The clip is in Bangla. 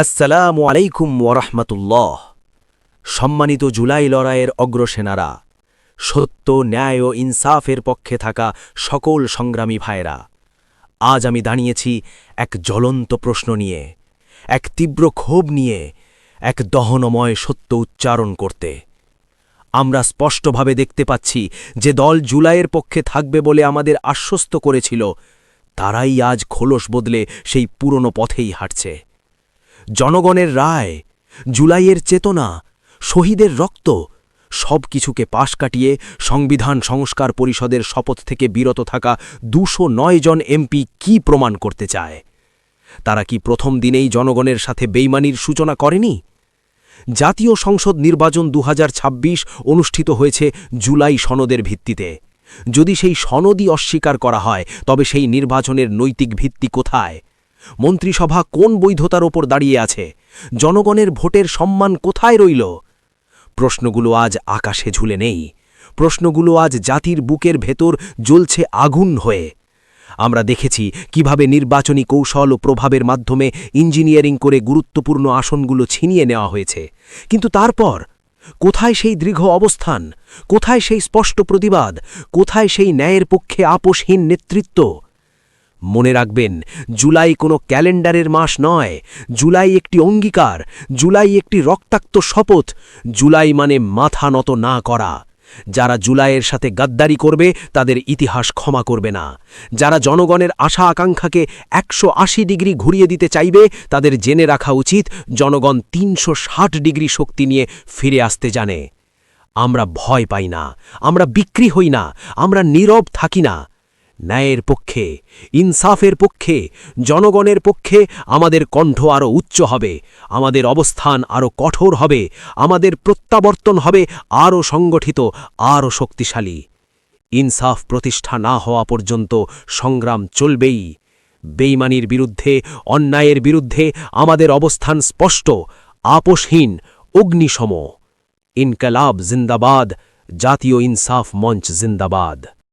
আসসালামু আলাইকুম ওয়ারাহমাতুল্লাহ। সম্মানিত জুলাই লড়াইয়ের অগ্রসেনারা, সত্য, ন্যায় ও ইনসাফের পক্ষে থাকা সকল সংগ্রামী ভাইরা, আজ আমি দাঁড়িয়েছি এক জ্বলন্ত প্রশ্ন নিয়ে, এক তীব্র ক্ষোভ নিয়ে, এক দহনময় সত্য উচ্চারণ করতে। আমরা স্পষ্টভাবে দেখতে পাচ্ছি যে দল জুলাইয়ের পক্ষে থাকবে বলে আমাদের আশ্বস্ত করেছিল, তারাই আজ খোলস বদলে সেই পুরনো পথেই হাঁটছে। জনগণের রায়, জুলাইয়ের চেতনা, শহীদের রক্ত, সব কিছুকে পাশ কাটিয়ে সংবিধান সংস্কার পরিষদের শপথ থেকে বিরত থাকা ২০৯ জন এমপি কি প্রমাণ করতে চায়? তারা কি প্রথম দিনেই জনগণের সাথে বেইমানির সূচনা করেনি? জাতীয় সংসদ নির্বাচন ২০২৬ অনুষ্ঠিত হয়েছে জুলাই সনদের ভিত্তিতে। যদি সেই সনদই অস্বীকার করা হয়, তবে সেই নির্বাচনের নৈতিক ভিত্তি কোথায়? মন্ত্রিসভা কোন বৈধতার ওপর দাঁড়িয়ে আছে? জনগণের ভোটের সম্মান কোথায় রইল? প্রশ্নগুলো আজ আকাশে ঝুলে নেই, প্রশ্নগুলো আজ জাতির বুকের ভেতর জ্বলছে আগুন হয়ে। আমরা দেখেছি কিভাবে নির্বাচনী কৌশল ও প্রভাবের মাধ্যমে ইঞ্জিনিয়ারিং করে গুরুত্বপূর্ণ আসনগুলো ছিনিয়ে নেওয়া হয়েছে, কিন্তু তারপর কোথায় সেই দৃঢ় অবস্থান? কোথায় সেই স্পষ্ট প্রতিবাদ? কোথায় সেই ন্যায়ের পক্ষে আপোষহীন নেতৃত্ব? মনে রাখবেন, জুলাই কোনো ক্যালেন্ডারের মাস নয়। জুলাই একটি অঙ্গীকার, জুলাই একটি রক্তাক্ত শপথ। জুলাই মানে মাথা নত না করা। যারা জুলাইয়ের সাথে গাদ্দারি করবে, তাদের ইতিহাস ক্ষমা করবে না। যারা জনগণের আশা আকাঙ্ক্ষাকে ১৮০ ডিগ্রি ঘুরিয়ে দিতে চাইবে, তাদের জেনে রাখা উচিত জনগণ ৩৬০ ডিগ্রি শক্তি নিয়ে ফিরে আসতে জানে। আমরা ভয় পাই না, আমরা বিক্রি হই না, আমরা নীরব থাকি না। ন্যায়ের পক্ষে, ইনসাফের পক্ষে, জনগণের পক্ষে আমাদের কণ্ঠ আরও উচ্চ হবে, আমাদের অবস্থান আরও কঠোর হবে, আমাদের প্রত্যাবর্তন হবে আরও সংগঠিত, আরও শক্তিশালী। ইনসাফ প্রতিষ্ঠা না হওয়া পর্যন্ত সংগ্রাম চলবেই। বেইমানির বিরুদ্ধে, অন্যায়ের বিরুদ্ধে আমাদের অবস্থান স্পষ্ট, আপোষহীন, অগ্নিসম। ইনকালাব জিন্দাবাদ, জাতীয় ইনসাফ মঞ্চ জিন্দাবাদ।